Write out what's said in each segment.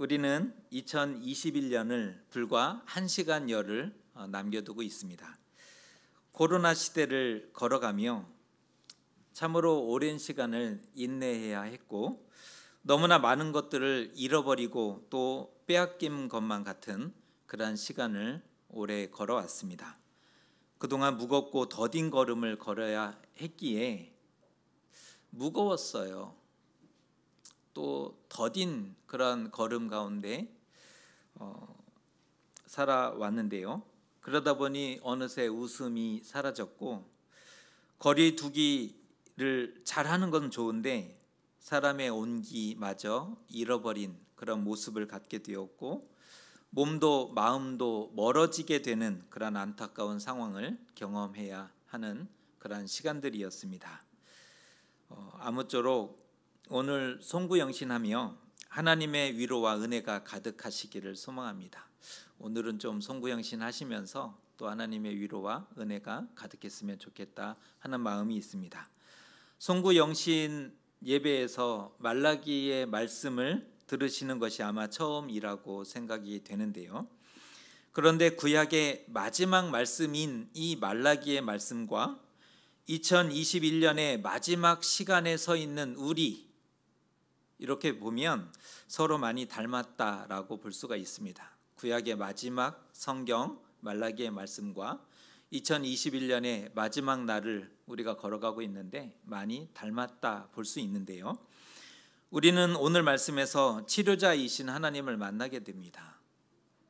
우리는 2021년을 불과 1시간여를 남겨두고 있습니다. 코로나 시대를 걸어가며 참으로 오랜 시간을 인내해야 했고 너무나 많은 것들을 잃어버리고 또 빼앗긴 것만 같은 그러한 시간을 오래 걸어왔습니다. 그동안 무겁고 더딘 걸음을 걸어야 했기에 무거웠어요. 또 더딘 그런 걸음 가운데 살아왔는데요. 그러다 보니 어느새 웃음이 사라졌고 거리 두기를 잘하는 건 좋은데 사람의 온기마저 잃어버린 그런 모습을 갖게 되었고 몸도 마음도 멀어지게 되는 그런 안타까운 상황을 경험해야 하는 그런 시간들이었습니다. 아무쪼록 오늘 송구영신하며 하나님의 위로와 은혜가 가득하시기를 소망합니다. 오늘은 좀 송구영신하시면서 또 하나님의 위로와 은혜가 가득했으면 좋겠다 하는 마음이 있습니다. 송구영신 예배에서 말라기의 말씀을 들으시는 것이 아마 처음이라고 생각이 되는데요. 그런데 구약의 마지막 말씀인 이 말라기의 말씀과 2021년의 마지막 시간에 서 있는 우리, 이렇게 보면 서로 많이 닮았다라고 볼 수가 있습니다. 구약의 마지막 성경 말라기의 말씀과 2021년의 마지막 날을 우리가 걸어가고 있는데 많이 닮았다 볼 수 있는데요. 우리는 오늘 말씀에서 치료자이신 하나님을 만나게 됩니다.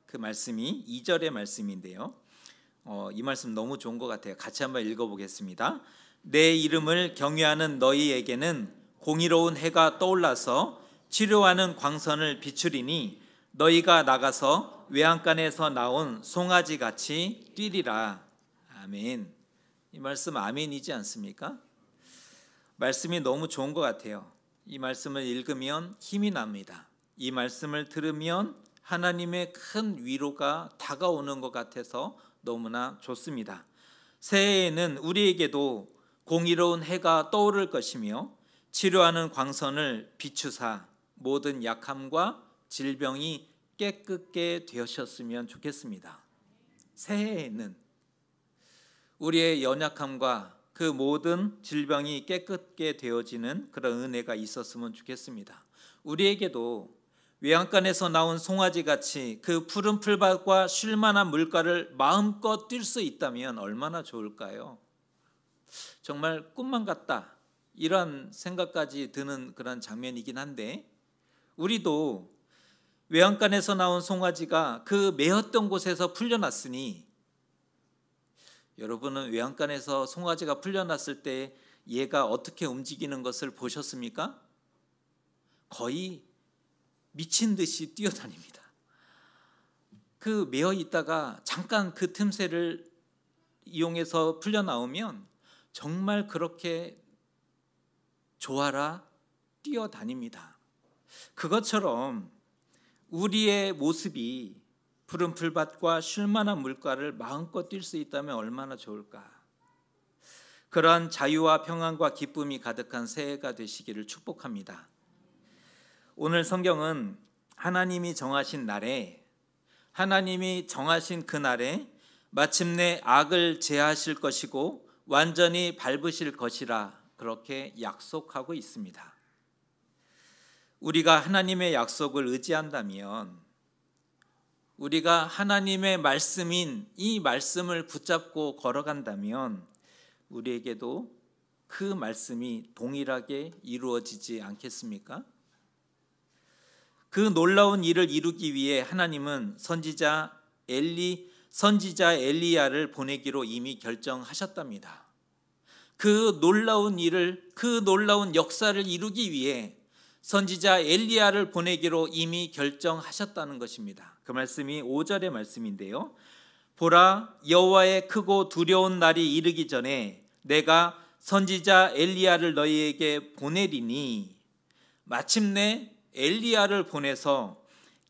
그 말씀이 2절의 말씀인데요. 이 말씀 너무 좋은 것 같아요. 같이 한번 읽어보겠습니다. 내 이름을 경외하는 너희에게는 공의로운 해가 떠올라서 치료하는 광선을 비추리니 너희가 나가서 외양간에서 나온 송아지같이 뛰리라. 아멘. 이 말씀 아멘이지 않습니까? 말씀이 너무 좋은 것 같아요. 이 말씀을 읽으면 힘이 납니다. 이 말씀을 들으면 하나님의 큰 위로가 다가오는 것 같아서 너무나 좋습니다. 새해에는 우리에게도 공의로운 해가 떠오를 것이며 치료하는 광선을 비추사 모든 약함과 질병이 깨끗게 되셨으면 좋겠습니다. 새해에는 우리의 연약함과 그 모든 질병이 깨끗게 되어지는 그런 은혜가 있었으면 좋겠습니다. 우리에게도 외양간에서 나온 송아지같이 그 푸른 풀밭과 쉴만한 물가를 마음껏 뛸 수 있다면 얼마나 좋을까요? 정말 꿈만 같다, 이런 생각까지 드는 그런 장면이긴 한데 우리도 외양간에서 나온 송아지가 그 메었던 곳에서 풀려났으니, 여러분은 외양간에서 송아지가 풀려났을 때 얘가 어떻게 움직이는 것을 보셨습니까? 거의 미친 듯이 뛰어다닙니다. 그 메어 있다가 잠깐 그 틈새를 이용해서 풀려나오면 정말 그렇게 좋아라 뛰어다닙니다. 그것처럼 우리의 모습이 푸른 풀밭과 쉴만한 물가를 마음껏 뛸 수 있다면 얼마나 좋을까. 그러한 자유와 평안과 기쁨이 가득한 새해가 되시기를 축복합니다. 오늘 성경은 하나님이 정하신 날에, 하나님이 정하신 그날에 마침내 악을 제하실 것이고 완전히 밟으실 것이라 그렇게 약속하고 있습니다. 우리가 하나님의 약속을 의지한다면, 우리가 하나님의 말씀인 이 말씀을 붙잡고 걸어간다면 우리에게도 그 말씀이 동일하게 이루어지지 않겠습니까? 그 놀라운 일을 이루기 위해 하나님은 선지자 엘리야를 보내기로 이미 결정하셨답니다. 그 놀라운 일을, 그 놀라운 역사를 이루기 위해 선지자 엘리야를 보내기로 이미 결정하셨다는 것입니다. 그 말씀이 5절의 말씀인데요. 보라, 여호와의 크고 두려운 날이 이르기 전에 내가 선지자 엘리야를 너희에게 보내리니, 마침내 엘리야를 보내서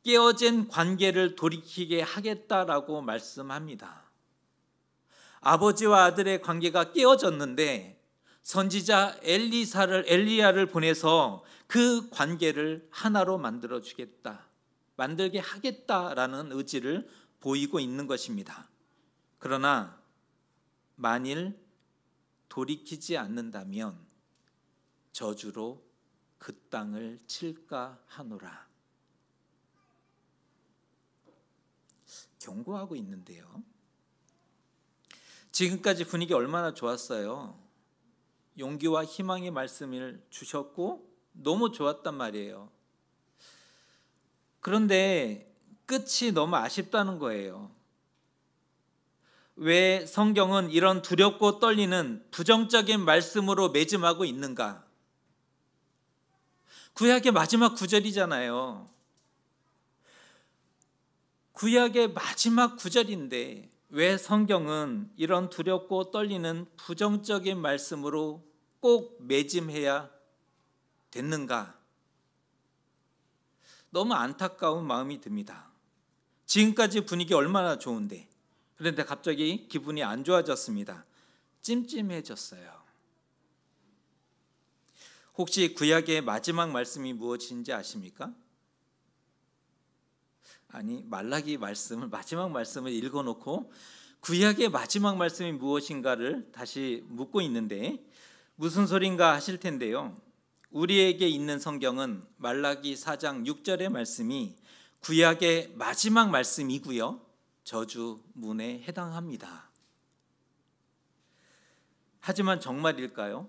깨어진 관계를 돌이키게 하겠다라고 말씀합니다. 아버지와 아들의 관계가 깨어졌는데 선지자 엘리야를 보내서 그 관계를 하나로 만들어 주겠다 만들게 하겠다라는 의지를 보이고 있는 것입니다. 그러나 만일 돌이키지 않는다면 저주로 그 땅을 칠까 하노라. 경고하고 있는데요. 지금까지 분위기 얼마나 좋았어요. 용기와 희망의 말씀을 주셨고 너무 좋았단 말이에요. 그런데 끝이 너무 아쉽다는 거예요. 왜 성경은 이런 두렵고 떨리는 부정적인 말씀으로 매짐하고 있는가? 구약의 마지막 구절이잖아요. 구약의 마지막 구절인데 왜 성경은 이런 두렵고 떨리는 부정적인 말씀으로 꼭 매짐해야 됐는가? 너무 안타까운 마음이 듭니다. 지금까지 분위기 얼마나 좋은데, 그런데 갑자기 기분이 안 좋아졌습니다. 찜찜해졌어요. 혹시 구약의 마지막 말씀이 무엇인지 아십니까? 아니, 말라기 말씀을, 마지막 말씀을 읽어놓고 구약의 마지막 말씀이 무엇인가를 다시 묻고 있는데 무슨 소린가 하실 텐데요. 우리에게 있는 성경은 말라기 4장 6절의 말씀이 구약의 마지막 말씀이고요, 저주문에 해당합니다. 하지만 정말일까요?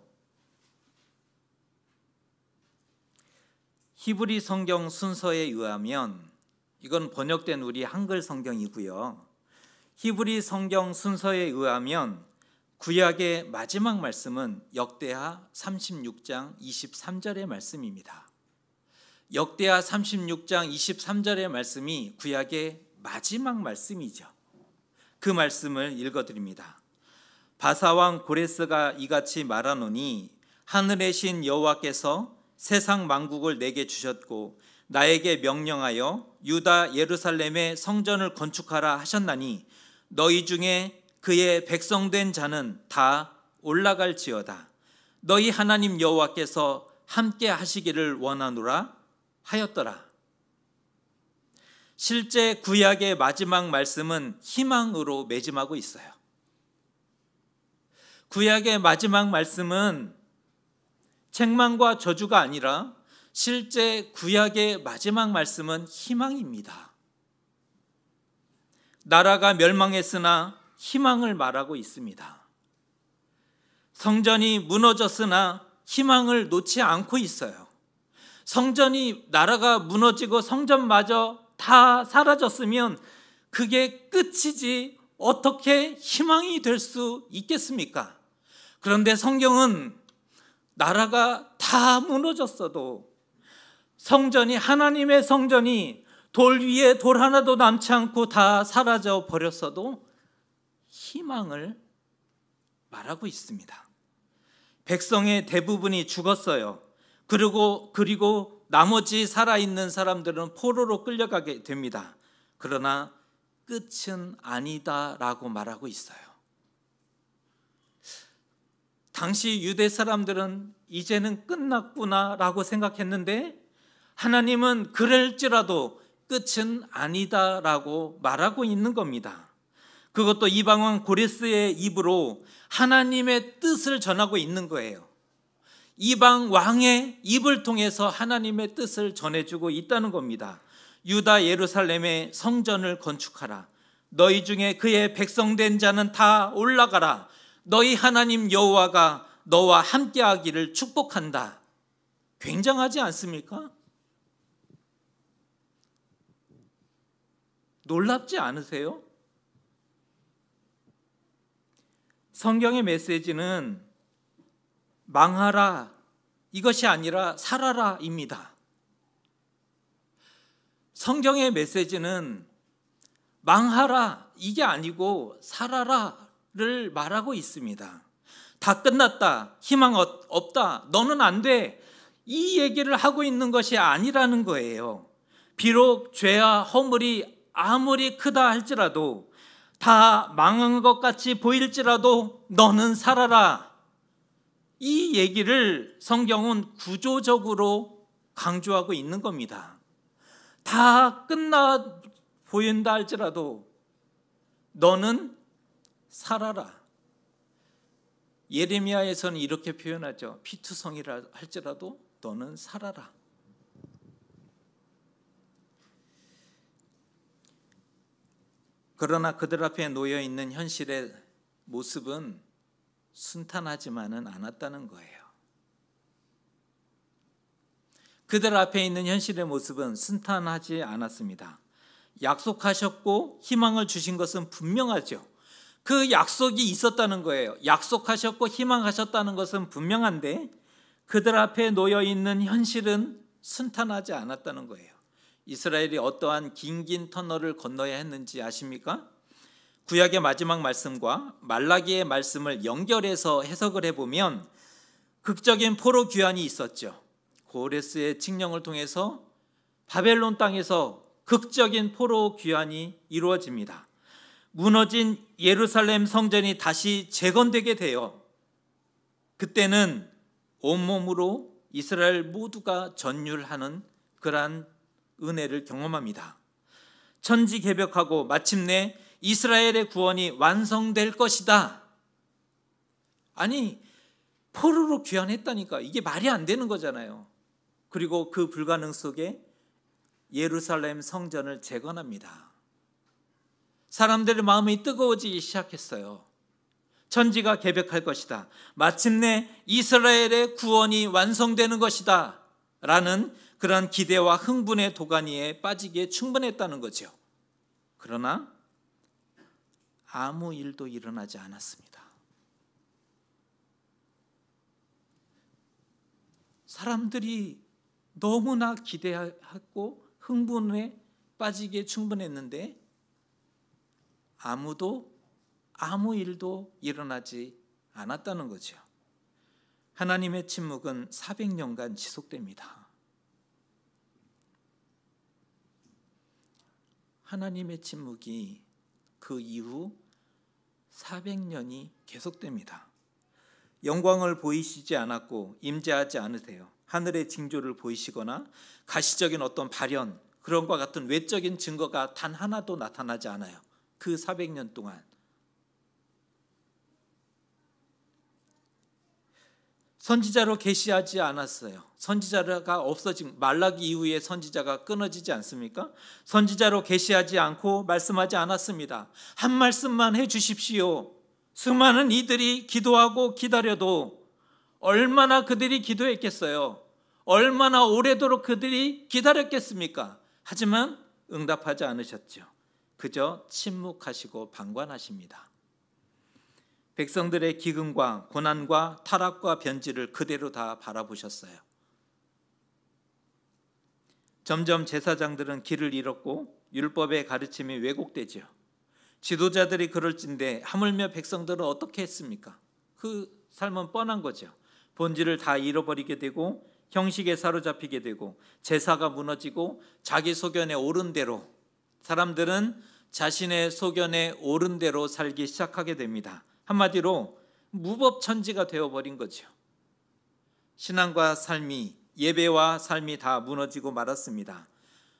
히브리 성경 순서에 의하면, 이건 번역된 우리 한글 성경이고요, 히브리 성경 순서에 의하면 구약의 마지막 말씀은 역대하 36장 23절의 말씀입니다. 역대하 36장 23절의 말씀이 구약의 마지막 말씀이죠. 그 말씀을 읽어드립니다. 바사왕 고레스가 이같이 말하노니 하늘의 신 여호와께서 세상 만국을 내게 주셨고 나에게 명령하여 유다 예루살렘의 성전을 건축하라 하셨나니 너희 중에 그의 백성된 자는 다 올라갈지어다. 너희 하나님 여호와께서 함께 하시기를 원하노라 하였더라. 실제 구약의 마지막 말씀은 희망으로 매짐하고 있어요. 구약의 마지막 말씀은 책망과 저주가 아니라 실제 구약의 마지막 말씀은 희망입니다. 나라가 멸망했으나 희망을 말하고 있습니다. 성전이 무너졌으나 희망을 놓지 않고 있어요. 성전이, 나라가 무너지고 성전마저 다 사라졌으면 그게 끝이지 어떻게 희망이 될 수 있겠습니까? 그런데 성경은 나라가 다 무너졌어도, 성전이, 하나님의 성전이 돌 위에 돌 하나도 남지 않고 다 사라져 버렸어도 희망을 말하고 있습니다. 백성의 대부분이 죽었어요. 그리고 나머지 살아있는 사람들은 포로로 끌려가게 됩니다. 그러나 끝은 아니다라고 말하고 있어요. 당시 유대 사람들은 이제는 끝났구나라고 생각했는데 하나님은 그럴지라도 끝은 아니다라고 말하고 있는 겁니다. 그것도 이방왕 고레스의 입으로 하나님의 뜻을 전하고 있는 거예요. 이방 왕의 입을 통해서 하나님의 뜻을 전해주고 있다는 겁니다. 유다 예루살렘의 성전을 건축하라. 너희 중에 그의 백성된 자는 다 올라가라. 너희 하나님 여호와가 너와 함께하기를 축복한다. 굉장하지 않습니까? 놀랍지 않으세요? 성경의 메시지는 망하라 이것이 아니라 살아라입니다. 성경의 메시지는 망하라 이게 아니고 살아라를 말하고 있습니다. 다 끝났다, 희망 없다, 너는 안 돼, 이 얘기를 하고 있는 것이 아니라는 거예요. 비록 죄와 허물이 아무리 크다 할지라도, 다 망한 것 같이 보일지라도 너는 살아라, 이 얘기를 성경은 구조적으로 강조하고 있는 겁니다. 다 끝나 보인다 할지라도 너는 살아라. 예레미야에서는 이렇게 표현하죠. 피투성이라 할지라도 너는 살아라. 그러나 그들 앞에 놓여 있는 현실의 모습은 순탄하지만은 않았다는 거예요. 그들 앞에 있는 현실의 모습은 순탄하지 않았습니다. 약속하셨고 희망을 주신 것은 분명하죠. 그 약속이 있었다는 거예요. 약속하셨고 희망하셨다는 것은 분명한데 그들 앞에 놓여 있는 현실은 순탄하지 않았다는 거예요. 이스라엘이 어떠한 긴긴 터널을 건너야 했는지 아십니까? 구약의 마지막 말씀과 말라기의 말씀을 연결해서 해석을 해보면 극적인 포로 귀환이 있었죠. 고레스의 칙령을 통해서 바벨론 땅에서 극적인 포로 귀환이 이루어집니다. 무너진 예루살렘 성전이 다시 재건되게 돼요. 그때는 온몸으로 이스라엘 모두가 전율하는 그러한 은혜를 경험합니다. 천지개벽하고 마침내 이스라엘의 구원이 완성될 것이다. 아니, 포로로 귀환했다니까. 이게 말이 안 되는 거잖아요. 그리고 그 불가능 속에 예루살렘 성전을 재건합니다. 사람들의 마음이 뜨거워지기 시작했어요. 천지가 개벽할 것이다. 마침내 이스라엘의 구원이 완성되는 것이다. 라는 그런 기대와 흥분의 도가니에 빠지기에 충분했다는 거죠. 그러나 아무 일도 일어나지 않았습니다. 사람들이 너무나 기대하고 흥분에 빠지기에 충분했는데 아무 일도 일어나지 않았다는 거죠. 하나님의 침묵은 400년간 지속됩니다. 하나님의 침묵이 그 이후 400년이 계속됩니다. 영광을 보이시지 않았고 임재하지 않으세요. 하늘의 징조를 보이시거나 가시적인 어떤 발현, 그런 것과 같은 외적인 증거가 단 하나도 나타나지 않아요. 그 400년 동안. 선지자로 계시하지 않았어요. 선지자가 없어진, 말라기 이후에 선지자가 끊어지지 않습니까? 선지자로 계시하지 않고 말씀하지 않았습니다. 한 말씀만 해 주십시오. 수많은 이들이 기도하고 기다려도 얼마나 그들이 기도했겠어요? 얼마나 오래도록 그들이 기다렸겠습니까? 하지만 응답하지 않으셨죠. 그저 침묵하시고 방관하십니다. 백성들의 기근과 고난과 타락과 변질을 그대로 다 바라보셨어요. 점점 제사장들은 길을 잃었고 율법의 가르침이 왜곡되죠. 지도자들이 그럴진데 하물며 백성들은 어떻게 했습니까? 그 삶은 뻔한 거죠. 본질을 다 잃어버리게 되고 형식에 사로잡히게 되고 제사가 무너지고 자기 소견에 옳은 대로, 사람들은 자신의 소견에 옳은 대로 살기 시작하게 됩니다. 한마디로 무법천지가 되어버린 거죠. 신앙과 삶이, 예배와 삶이 다 무너지고 말았습니다.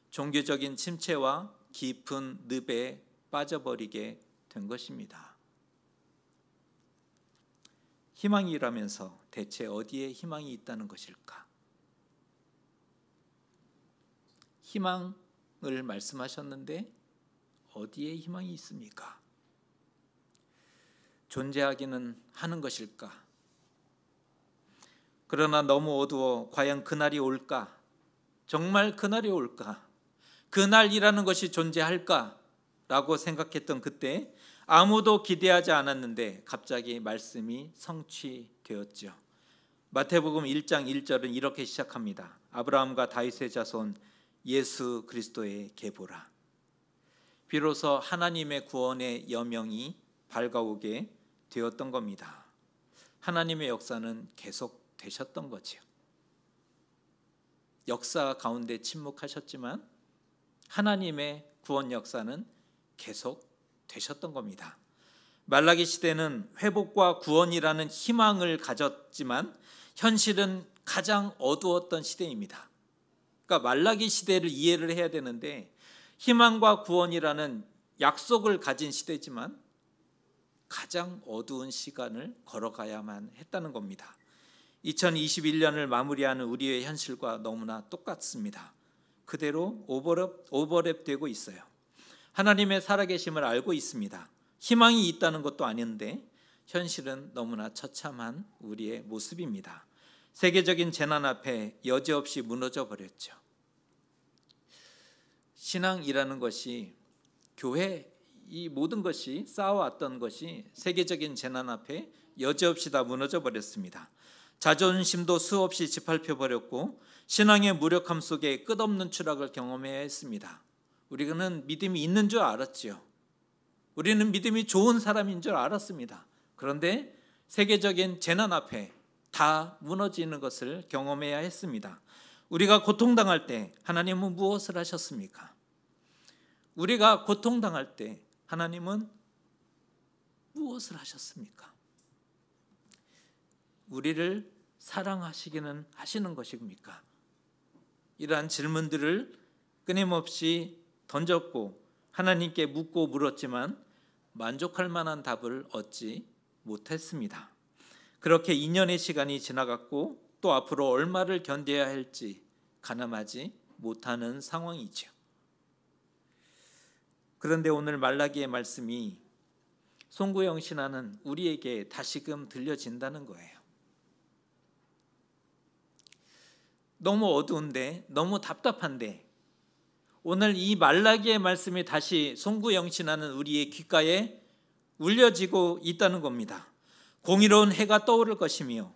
종교적인 침체와 깊은 늪에 빠져버리게 된 것입니다. 희망이라면서 대체 어디에 희망이 있다는 것일까? 희망을 말씀하셨는데 어디에 희망이 있습니까? 존재하기는 하는 것일까? 그러나 너무 어두워 과연 그날이 올까? 정말 그날이 올까? 그날이라는 것이 존재할까? 라고 생각했던 그때 아무도 기대하지 않았는데 갑자기 말씀이 성취되었죠. 마태복음 1장 1절은 이렇게 시작합니다. 아브라함과 다윗의 자손 예수 그리스도의 계보라. 비로소 하나님의 구원의 여명이 밝아오게 되었던 겁니다. 하나님의 역사는 계속되셨던 거죠. 역사 가운데 침묵하셨지만 하나님의 구원 역사는 계속되셨던 겁니다. 말라기 시대는 회복과 구원이라는 희망을 가졌지만 현실은 가장 어두웠던 시대입니다. 그러니까 말라기 시대를 이해를 해야 되는데 희망과 구원이라는 약속을 가진 시대지만 가장 어두운 시간을 걸어가야만 했다는 겁니다. 2021년을 마무리하는 우리의 현실과 너무나 똑같습니다. 그대로 오버랩되고 있어요. 하나님의 살아계심을 알고 있습니다. 희망이 있다는 것도 아닌데 현실은 너무나 처참한 우리의 모습입니다. 세계적인 재난 앞에 여지없이 무너져 버렸죠. 신앙이라는 것이, 교회, 이 모든 것이 쌓아왔던 것이 세계적인 재난 앞에 여지없이 다 무너져 버렸습니다. 자존심도 수없이 짓밟혀 버렸고 신앙의 무력함 속에 끝없는 추락을 경험해야 했습니다. 우리는 믿음이 있는 줄 알았지요. 우리는 믿음이 좋은 사람인 줄 알았습니다. 그런데 세계적인 재난 앞에 다 무너지는 것을 경험해야 했습니다. 우리가 고통당할 때 하나님은 무엇을 하셨습니까? 우리가 고통당할 때 하나님은 무엇을 하셨습니까? 우리를 사랑하시기는 하시는 것입니까? 이러한 질문들을 끊임없이 던졌고 하나님께 묻고 물었지만 만족할 만한 답을 얻지 못했습니다. 그렇게 2년의 시간이 지나갔고 또 앞으로 얼마를 견뎌야 할지 가늠하지 못하는 상황이죠. 그런데 오늘 말라기의 말씀이 송구영 신하는 우리에게 다시금 들려진다는 거예요. 너무 어두운데, 너무 답답한데 오늘 이 말라기의 말씀이 다시 송구영 신하는 우리의 귓가에 울려지고 있다는 겁니다. 공의로운 해가 떠오를 것이며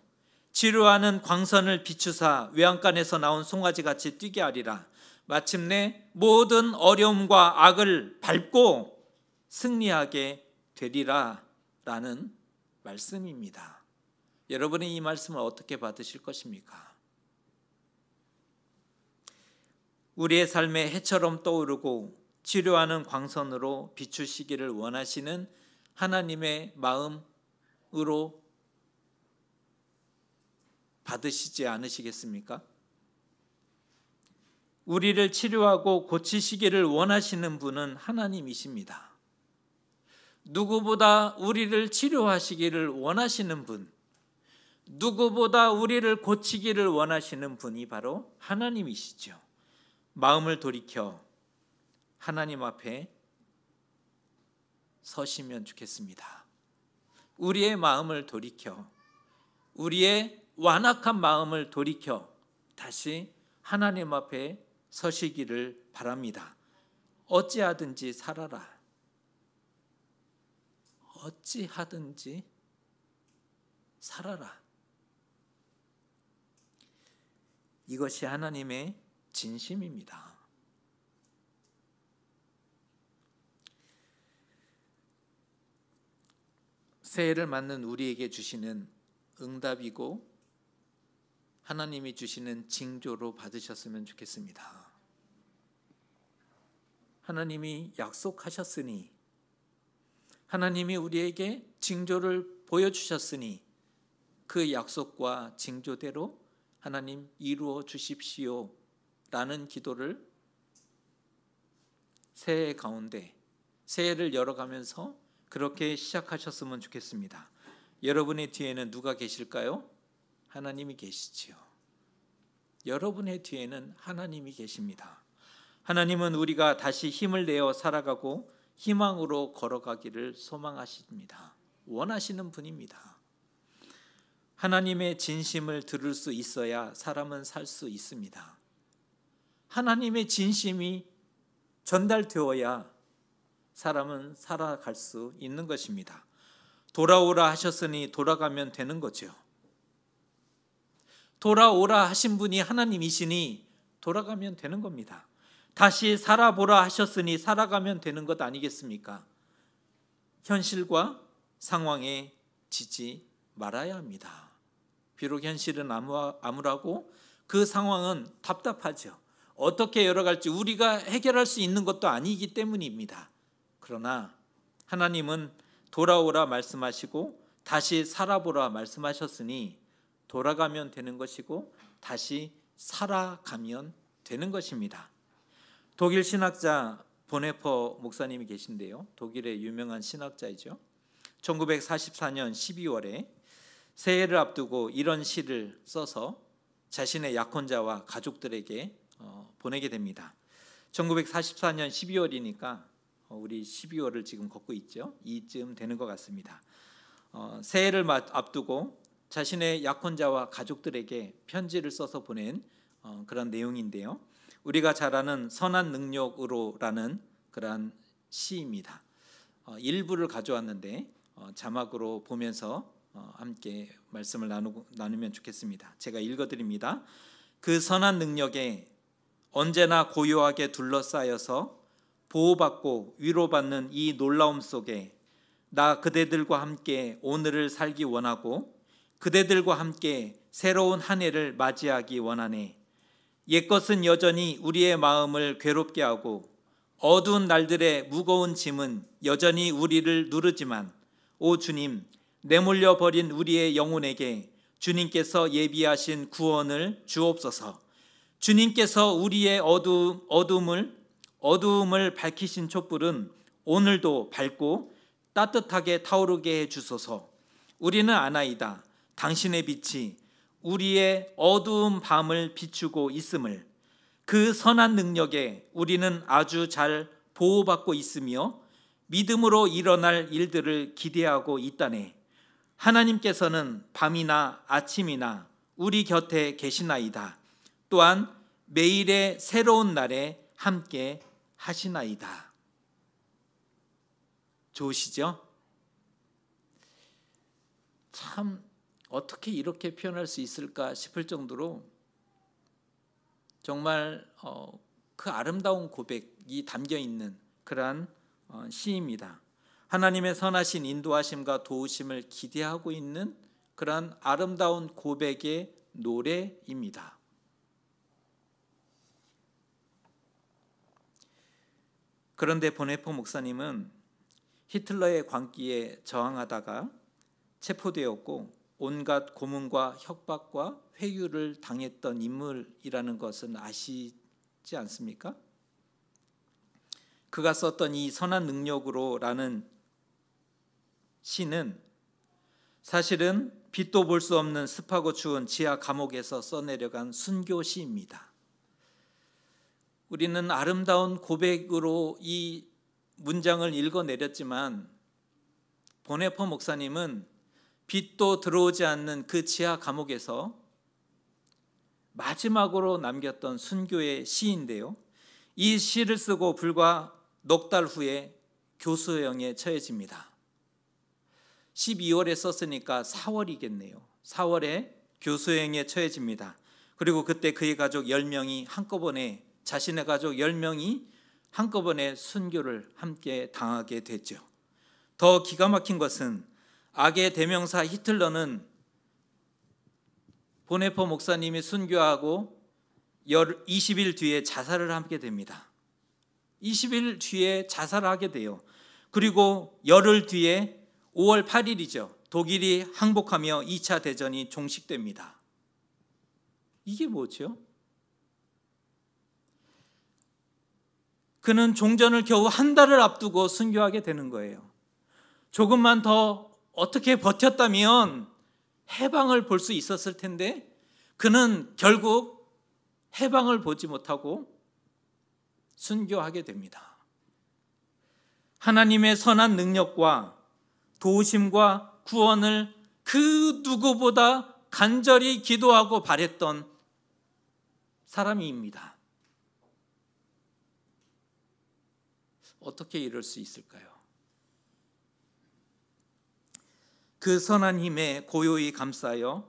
치료하는 광선을 비추사 외양간에서 나온 송아지같이 뛰게 하리라. 마침내 모든 어려움과 악을 밟고 승리하게 되리라 라는 말씀입니다. 여러분이 이 말씀을 어떻게 받으실 것입니까? 우리의 삶에 해처럼 떠오르고 치료하는 광선으로 비추시기를 원하시는 하나님의 마음으로 받으시지 않으시겠습니까? 우리를 치료하고 고치시기를 원하시는 분은 하나님이십니다. 누구보다 우리를 치료하시기를 원하시는 분, 누구보다 우리를 고치기를 원하시는 분이 바로 하나님이시죠. 마음을 돌이켜 하나님 앞에 서시면 좋겠습니다. 우리의 마음을 돌이켜, 우리의 완악한 마음을 돌이켜 다시 하나님 앞에 서시기를 바랍니다. 어찌하든지 살아라. 어찌하든지 살아라. 이것이 하나님의 진심입니다. 새해를 맞는 우리에게 주시는 응답이고 하나님이 주시는 징조로 받으셨으면 좋겠습니다. 하나님이 약속하셨으니, 하나님이 우리에게 징조를 보여주셨으니 그 약속과 징조대로 하나님 이루어 주십시오 라는 기도를 새해 가운데 새해를 열어가면서 그렇게 시작하셨으면 좋겠습니다. 여러분의 뒤에는 누가 계실까요? 하나님이 계시지요. 여러분의 뒤에는 하나님이 계십니다. 하나님은 우리가 다시 힘을 내어 살아가고 희망으로 걸어가기를 소망하십니다. 원하시는 분입니다. 하나님의 진심을 들을 수 있어야 사람은 살 수 있습니다. 하나님의 진심이 전달되어야 사람은 살아갈 수 있는 것입니다. 돌아오라 하셨으니 돌아가면 되는 거죠. 돌아오라 하신 분이 하나님이시니 돌아가면 되는 겁니다. 다시 살아보라 하셨으니 살아가면 되는 것 아니겠습니까? 현실과 상황에 지지 말아야 합니다. 비록 현실은 암울하고 그 상황은 답답하죠. 어떻게 열어갈지 우리가 해결할 수 있는 것도 아니기 때문입니다. 그러나 하나님은 돌아오라 말씀하시고 다시 살아보라 말씀하셨으니 돌아가면 되는 것이고 다시 살아가면 되는 것입니다. 독일 신학자 보네퍼 목사님이 계신데요. 독일의 유명한 신학자이죠. 1944년 12월에 새해를 앞두고 이런 시를 써서 자신의 약혼자와 가족들에게 보내게 됩니다. 1944년 12월이니까 우리 12월을 지금 걷고 있죠. 이쯤 되는 것 같습니다. 새해를 앞두고 자신의 약혼자와 가족들에게 편지를 써서 보낸 그런 내용인데요. 우리가 잘 아는 선한 능력으로라는 그러한 시입니다. 일부를 가져왔는데 자막으로 보면서 함께 말씀을 나누면 좋겠습니다. 제가 읽어드립니다. 그 선한 능력에 언제나 고요하게 둘러싸여서 보호받고 위로받는 이 놀라움 속에 나 그대들과 함께 오늘을 살기 원하고 그대들과 함께 새로운 한 해를 맞이하기 원하네. 옛것은 여전히 우리의 마음을 괴롭게 하고 어두운 날들의 무거운 짐은 여전히 우리를 누르지만 오 주님, 내몰려 버린 우리의 영혼에게 주님께서 예비하신 구원을 주옵소서. 주님께서 우리의 어두움을 밝히신 촛불은 오늘도 밝고 따뜻하게 타오르게 해주소서. 우리는 아나이다. 당신의 빛이 우리의 어두운 밤을 비추고 있음을, 그 선한 능력에 우리는 아주 잘 보호받고 있으며 믿음으로 일어날 일들을 기대하고 있다네. 하나님께서는 밤이나 아침이나 우리 곁에 계시나이다. 또한 매일의 새로운 날에 함께 하시나이다. 좋으시죠? 참 어떻게 이렇게 표현할 수 있을까 싶을 정도로 정말 그 아름다운 고백이 담겨 있는 그러한 시입니다. 하나님의 선하신 인도하심과 도우심을 기대하고 있는 그러한 아름다운 고백의 노래입니다. 그런데 보네퍼 목사님은 히틀러의 광기에 저항하다가 체포되었고 온갖 고문과 협박과 회유를 당했던 인물이라는 것은 아시지 않습니까? 그가 썼던 이 선한 능력으로라는 시는 사실은 빛도 볼 수 없는 습하고 추운 지하 감옥에서 써내려간 순교 시입니다. 우리는 아름다운 고백으로 이 문장을 읽어내렸지만 보네퍼 목사님은 빛도 들어오지 않는 그 지하 감옥에서 마지막으로 남겼던 순교의 시인데요. 이 시를 쓰고 불과 넉 달 후에 교수형에 처해집니다. 12월에 썼으니까 4월이겠네요. 4월에 교수형에 처해집니다. 그리고 그때 그의 가족 10명이 한꺼번에 자신의 가족 10명이 한꺼번에 순교를 함께 당하게 됐죠. 더 기가 막힌 것은 악의 대명사 히틀러는 보네퍼 목사님이 순교하고 20일 뒤에 자살을 하게 됩니다. 20일 뒤에 자살을 하게 돼요. 그리고 열흘 뒤에 5월 8일이죠. 독일이 항복하며 2차 대전이 종식됩니다. 이게 뭐죠? 그는 종전을 겨우 한 달을 앞두고 순교하게 되는 거예요. 조금만 더 어떻게 버텼다면 해방을 볼 수 있었을 텐데 그는 결국 해방을 보지 못하고 순교하게 됩니다. 하나님의 선한 능력과 도우심과 구원을 그 누구보다 간절히 기도하고 바랬던 사람입니다. 어떻게 이럴 수 있을까요? 그 선한 힘에 고요히 감싸여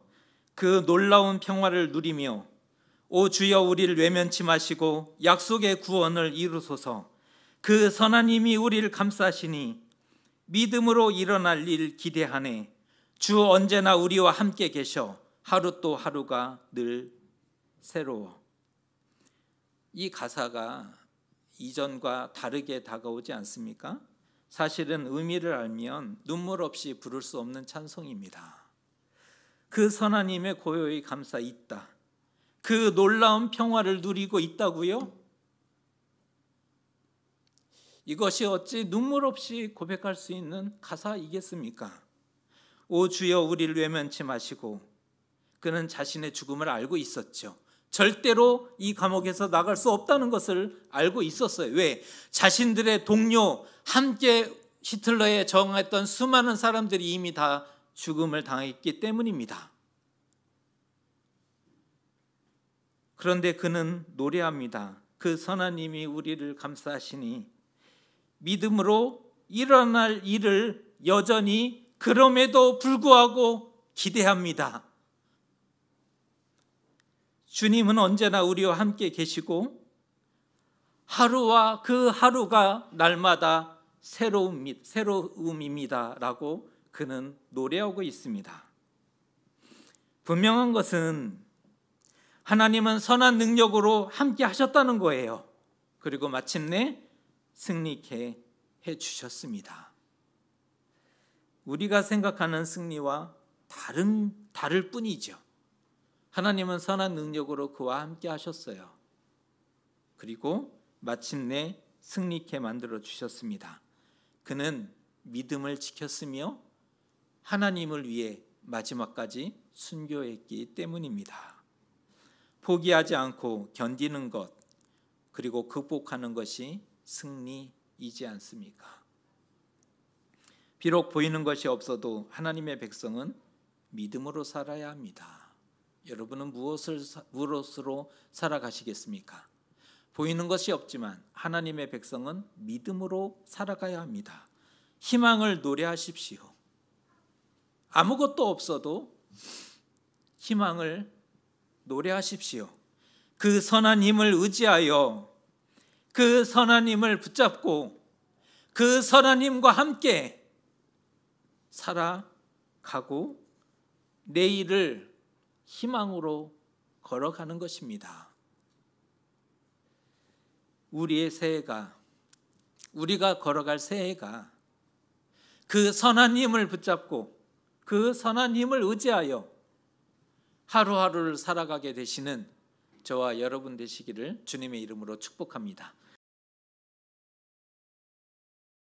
그 놀라운 평화를 누리며 오 주여 우리를 외면치 마시고 약속의 구원을 이루소서. 그 선한 힘이 우리를 감싸시니 믿음으로 일어날 일 기대하네. 주 언제나 우리와 함께 계셔 하루 또 하루가 늘 새로워. 이 가사가 이전과 다르게 다가오지 않습니까? 사실은 의미를 알면 눈물 없이 부를 수 없는 찬송입니다. 그 선한 힘에 고요히 감싸 있다. 그 놀라운 평화를 누리고 있다고요? 이것이 어찌 눈물 없이 고백할 수 있는 가사이겠습니까? 오 주여 우리를 외면치 마시고. 그는 자신의 죽음을 알고 있었죠. 절대로 이 감옥에서 나갈 수 없다는 것을 알고 있었어요. 왜? 자신들의 동료, 함께 히틀러에 저항했던 수많은 사람들이 이미 다 죽음을 당했기 때문입니다. 그런데 그는 노래합니다. 그 선한 님이 우리를 감싸시니 믿음으로 일어날 일을 여전히 그럼에도 불구하고 기대합니다. 주님은 언제나 우리와 함께 계시고 하루와 그 하루가 날마다 새로움입니다라고 그는 노래하고 있습니다. 분명한 것은 하나님은 선한 능력으로 함께 하셨다는 거예요. 그리고 마침내 승리케 해주셨습니다. 우리가 생각하는 승리와 다를 뿐이죠. 하나님은 선한 능력으로 그와 함께 하셨어요. 그리고 마침내 승리케 만들어 주셨습니다. 그는 믿음을 지켰으며 하나님을 위해 마지막까지 순교했기 때문입니다. 포기하지 않고 견디는 것, 그리고 극복하는 것이 승리이지 않습니까? 비록 보이는 것이 없어도 하나님의 백성은 믿음으로 살아야 합니다. 여러분은 무엇으로 살아가시겠습니까? 보이는 것이 없지만 하나님의 백성은 믿음으로 살아가야 합니다. 희망을 노래하십시오. 아무것도 없어도 희망을 노래하십시오. 그 선한 힘을 의지하여 그 선한 힘을 붙잡고 그 선한 힘과 함께 살아가고 내일을 희망으로 걸어가는 것입니다. 우리의 새해가, 우리가 걸어갈 새해가 그 선한 힘을 붙잡고 그 선한 힘을 의지하여 하루하루를 살아가게 되시는 저와 여러분 되시기를 주님의 이름으로 축복합니다.